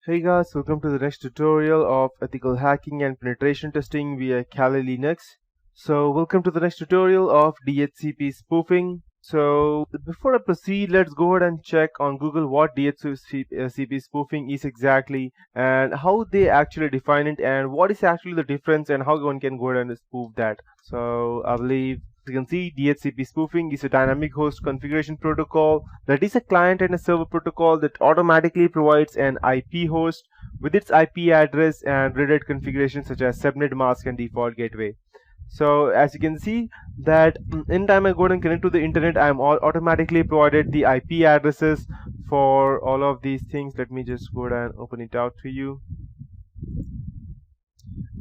Hey guys, welcome to the next tutorial of ethical hacking and penetration testing via Kali Linux. Welcome to the next tutorial of DHCP spoofing. So, before I proceed, let's go ahead and check on Google what DHCP spoofing is exactly and how they actually define it and what is actually the difference and how one can go ahead and spoof that. So, I believe you can see DHCP spoofing is a dynamic host configuration protocol that is a client and a server protocol that automatically provides an IP host with its IP address and related configurations such as subnet mask and default gateway. So as you can see that anytime I go and connect to the internet, I am automatically provided the IP addresses for all of these things. Let me just go and open it out to you.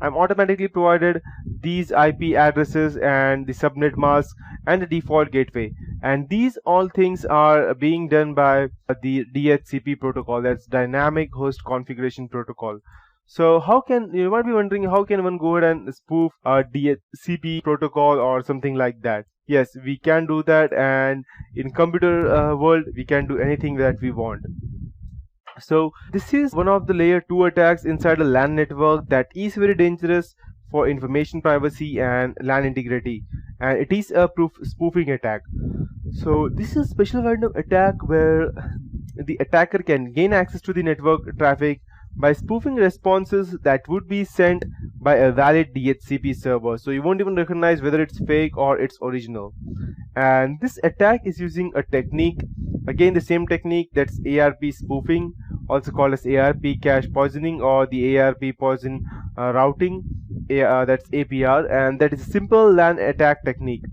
I'm automatically provided these IP addresses and the subnet mask and the default gateway, and these all things are being done by the DHCP protocol, that's dynamic host configuration protocol. So how can you might be wondering how can one go ahead and spoof a DHCP protocol or something like that? Yes, we can do that, and in computer world we can do anything that we want. So this is one of the layer 2 attacks inside a LAN network that is very dangerous for information privacy and LAN integrity, and it is a spoofing attack. So this is a special kind of attack where the attacker can gain access to the network traffic by spoofing responses that would be sent by a valid DHCP server. So you won't even recognize whether it's fake or it's original. And this attack is using a technique, again the same technique, that's ARP spoofing, also called as ARP cache poisoning or the ARP poison routing, that's APR, and that is a simple LAN attack technique.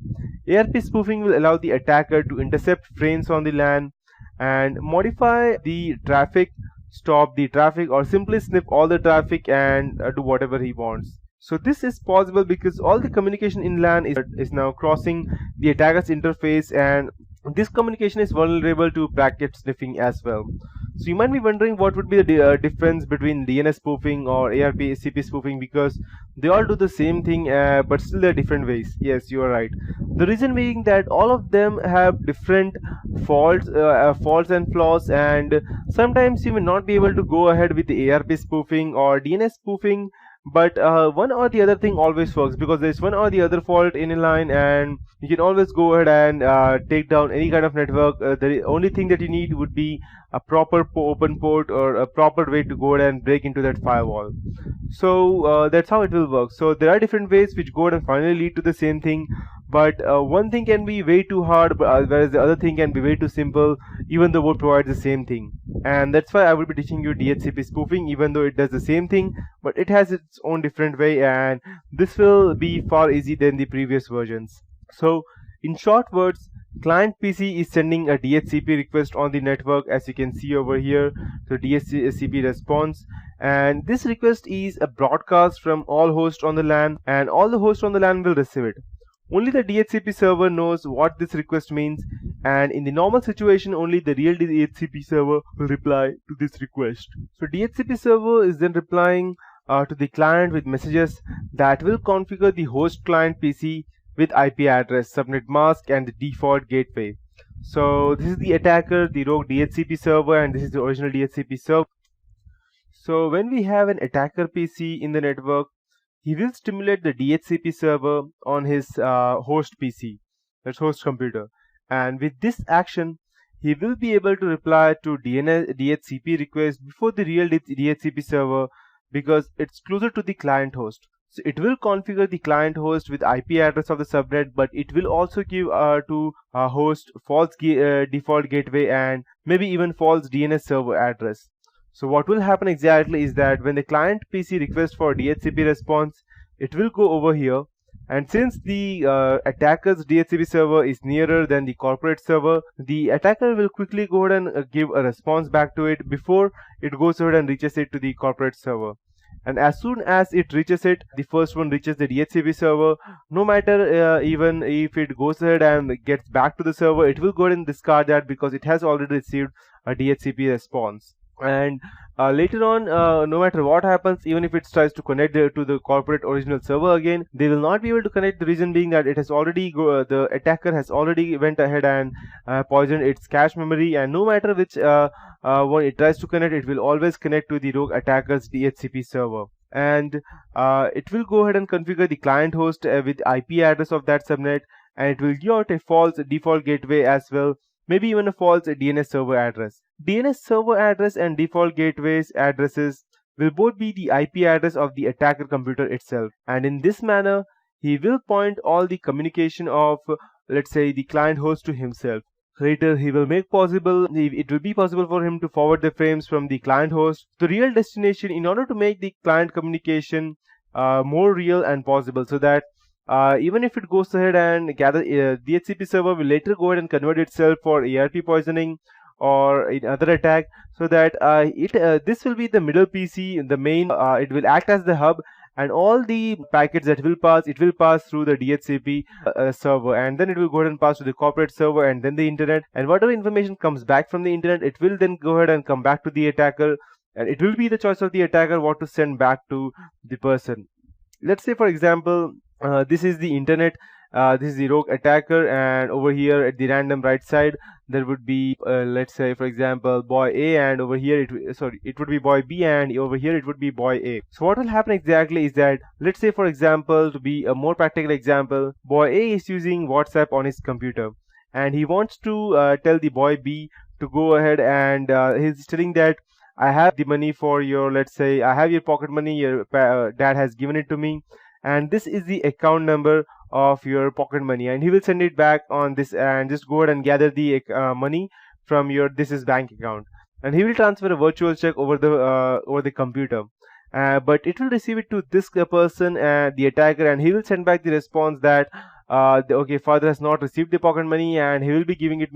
ARP spoofing will allow the attacker to intercept frames on the LAN and modify the traffic, stop the traffic, or simply snip all the traffic and do whatever he wants. So this is possible because all the communication in LAN is now crossing the attacker's interface, and this communication is vulnerable to packet sniffing as well. So you might be wondering what would be the difference between DNS spoofing or ARP-CP spoofing, because they all do the same thing but still they're different ways. Yes, you are right. The reason being that all of them have different faults and flaws, and sometimes you may not be able to go ahead with the ARP spoofing or DNS spoofing, but one or the other thing always works, because there's one or the other fault in a line and you can always go ahead and take down any kind of network. The only thing that you need would be a proper open port or a proper way to go ahead and break into that firewall. So that's how it will work. So there are different ways which go ahead and finally lead to the same thing, but one thing can be way too hard, whereas the other thing can be way too simple, even though both provide the same thing. And that's why I will be teaching you DHCP spoofing, even though it does the same thing, but it has its own different way, and this will be far easier than the previous versions. So in short words, client PC is sending a DHCP request on the network, as you can see over here. So DHCP response, and this request is a broadcast from all hosts on the LAN, and all the hosts on the LAN will receive it. Only the DHCP server knows what this request means, and in the normal situation only the real DHCP server will reply to this request. So DHCP server is then replying to the client with messages that will configure the host client PC with IP address, subnet mask, and the default gateway. So this is the attacker, the rogue DHCP server, and this is the original DHCP server. So when we have an attacker PC in the network, he will stimulate the DHCP server on his host PC, that's host computer, and with this action he will be able to reply to DHCP request before the real DHCP server, because it's closer to the client host. So it will configure the client host with IP address of the subnet, but it will also give to a host false default gateway and maybe even false DNS server address. So what will happen exactly is that when the client PC requests for DHCP response, it will go over here, and since the attacker's DHCP server is nearer than the corporate server, the attacker will quickly go ahead and give a response back to it before it goes ahead and reaches it to the corporate server. And as soon as it reaches it, the first one reaches the DHCP server, no matter even if it goes ahead and gets back to the server, it will go ahead and discard that because it has already received a DHCP response. And later on, no matter what happens, even if it tries to connect to the corporate original server again, they will not be able to connect. The reason being that it has already the attacker has already went ahead and poisoned its cache memory, and no matter which one it tries to connect, it will always connect to the rogue attacker's DHCP server. And it will go ahead and configure the client host with IP address of that subnet, and it will give out a false default gateway as well, maybe even a false DNS server address. DNS server address and default gateways addresses will both be the IP address of the attacker computer itself, and in this manner he will point all the communication of let's say the client host to himself. Later he will make possible, it will be possible for him to forward the frames from the client host to the real destination in order to make the client communication more real and possible, so that even if it goes ahead and gather DHCP server will later go ahead and convert itself for ARP poisoning or in other attack, so that this will be the middle PC, the main, it will act as the hub, and all the packets that will pass, it will pass through the DHCP server, and then it will go ahead and pass to the corporate server and then the internet, and whatever information comes back from the internet, it will then go ahead and come back to the attacker, and it will be the choice of the attacker what to send back to the person. Let's say for example, this is the internet, this is the rogue attacker, and over here at the random right side there would be let's say for example boy A, and over here it would be boy B, and over here it would be boy A. So what will happen exactly is that, let's say for example, to be a more practical example, boy A is using WhatsApp on his computer, and he wants to tell the boy B to go ahead, and he's telling that I have the money for your, let's say I have your pocket money, your dad has given it to me, and this is the account number of your pocket money, and he will send it back on this, and just go ahead and gather the money from your this is bank account, and he will transfer a virtual check over the computer, but it will receive it to this person, the attacker, and he will send back the response that okay, father has not received the pocket money, and he will be giving it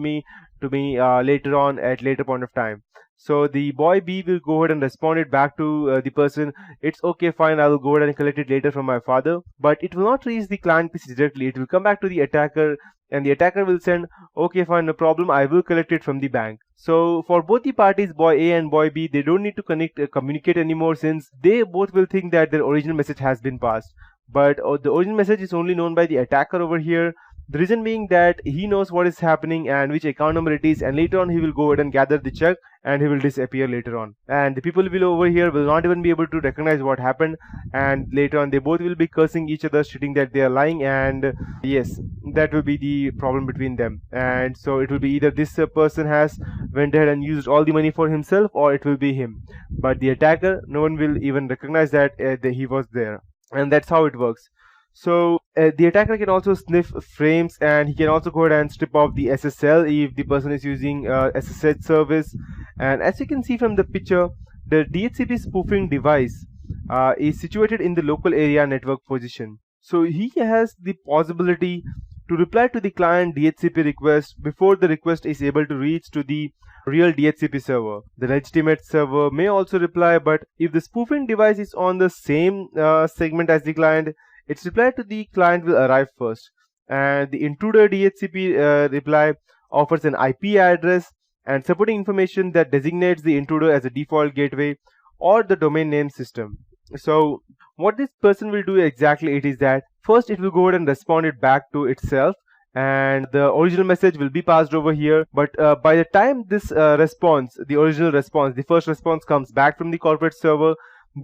to me later on at later point of time. So the boy B will go ahead and respond it back to the person, it's okay, fine, I will go ahead and collect it later from my father, but it will not reach the client PC directly, it will come back to the attacker, and the attacker will send, okay, fine, no problem, I will collect it from the bank. So for both the parties, boy A and boy B, they don't need to communicate anymore, since they both will think that their original message has been passed. But the original message is only known by the attacker over here. The reason being that he knows what is happening and which account number it is, and later on he will go ahead and gather the check, and he will disappear later on. And the people below over here will not even be able to recognize what happened, and later on they both will be cursing each other, stating that they are lying, and yes, that will be the problem between them. And so it will be either this person has went ahead and used all the money for himself, or it will be him. But the attacker, no one will even recognize that he was there, and that's how it works. So the attacker can also sniff frames, and he can also go ahead and strip off the SSL if the person is using SSH service. And as you can see from the picture, the DHCP spoofing device is situated in the local area network position. So he has the possibility to reply to the client DHCP request before the request is able to reach to the real DHCP server. The legitimate server may also reply, but if the spoofing device is on the same segment as the client, its reply to the client will arrive first, and the intruder DHCP reply offers an IP address and supporting information that designates the intruder as a default gateway or the domain name system. So what this person will do exactly, it is that first it will go ahead and respond it back to itself, and the original message will be passed over here. But by the time this response, the original response, the first response comes back from the corporate server,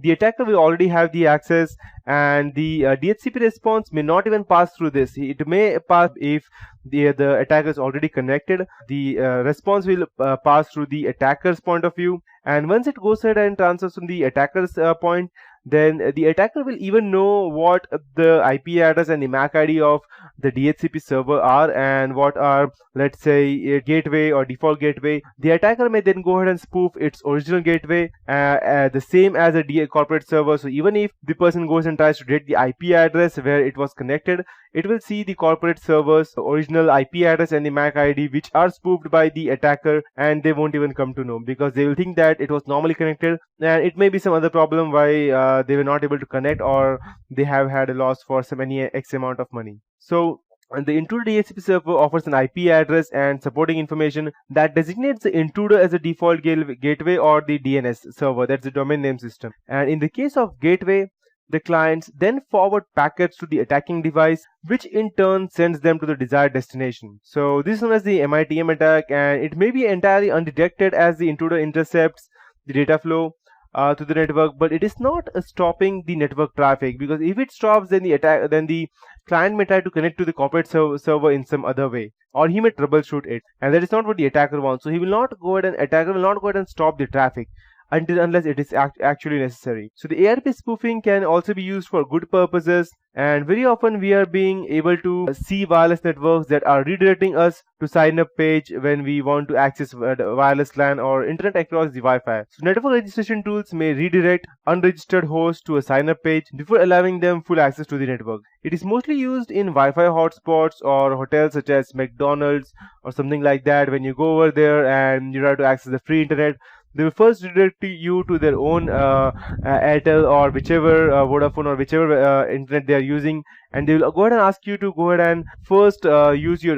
the attacker will already have the access, and the DHCP response may not even pass through this. It may pass if the attacker is already connected. The response will pass through the attacker's point of view, and once it goes ahead and transfers from the attacker's point, then the attacker will even know what the IP address and the MAC ID of the DHCP server are, and what are, let's say, a gateway or default gateway. The attacker may then go ahead and spoof its original gateway, the same as a corporate server. So even if the person goes and tries to get the IP address where it was connected, it will see the corporate server's original IP address and the MAC ID, which are spoofed by the attacker, and they won't even come to know, because they will think that it was normally connected, and it may be some other problem why they were not able to connect, or they have had a loss for some any X amount of money. So And the intruder DHCP server offers an IP address and supporting information that designates the intruder as a default gateway or the DNS server, that's the domain name system. And in the case of gateway, the clients then forward packets to the attacking device, which in turn sends them to the desired destination. So this is known as the MITM attack, and it may be entirely undetected as the intruder intercepts the data flow to the network, but it is not stopping the network traffic, because if it stops, then the client may try to connect to the corporate server in some other way, or he may troubleshoot it, and that is not what the attacker wants. So he will not go ahead and attacker will not go ahead and stop the traffic unless it is actually necessary. So the ARP spoofing can also be used for good purposes, and very often we are being able to see wireless networks that are redirecting us to sign up page when we want to access wireless LAN or internet across the Wi-Fi. So network registration tools may redirect unregistered hosts to a sign up page before allowing them full access to the network. It is mostly used in Wi-Fi hotspots or hotels such as McDonald's or something like that. When you go over there and you try to access the free internet, they will first redirect you to their own Airtel or whichever Vodafone or whichever internet they are using, and they will go ahead and ask you to go ahead and first use your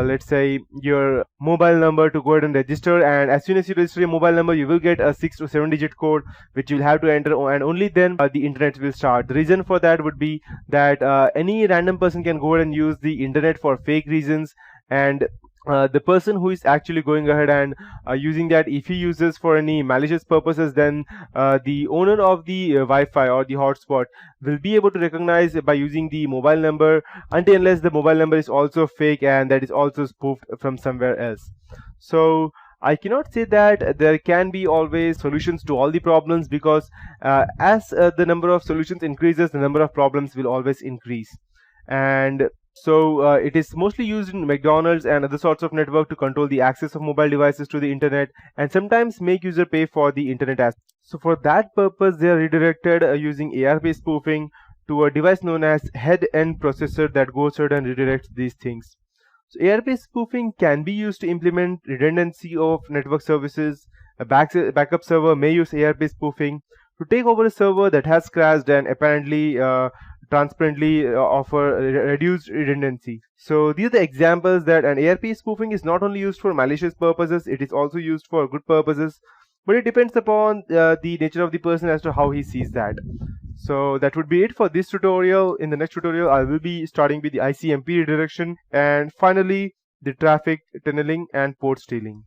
let's say your mobile number to go ahead and register. And as soon as you register your mobile number, you will get a 6 to 7 digit code which you will have to enter, and only then the internet will start. The reason for that would be that any random person can go ahead and use the internet for fake reasons, and the person who is actually going ahead and using that, if he uses for any malicious purposes, then the owner of the Wi-Fi or the hotspot will be able to recognize by using the mobile number, until unless the mobile number is also fake and that is also spoofed from somewhere else. So I cannot say that there can be always solutions to all the problems, because as the number of solutions increases, the number of problems will always increase. And so it is mostly used in McDonald's and other sorts of network to control the access of mobile devices to the internet, and sometimes make user pay for the internet access. So for that purpose, they are redirected using ARP spoofing to a device known as head-end processor that goes ahead and redirects these things. So ARP spoofing can be used to implement redundancy of network services. A backup server may use ARP spoofing to take over a server that has crashed and apparently transparently offer reduced redundancy. So these are the examples that an ARP spoofing is not only used for malicious purposes, it is also used for good purposes, but it depends upon the nature of the person as to how he sees that. So that would be it for this tutorial. In the next tutorial, I will be starting with the ICMP redirection, and finally the traffic tunneling and port stealing.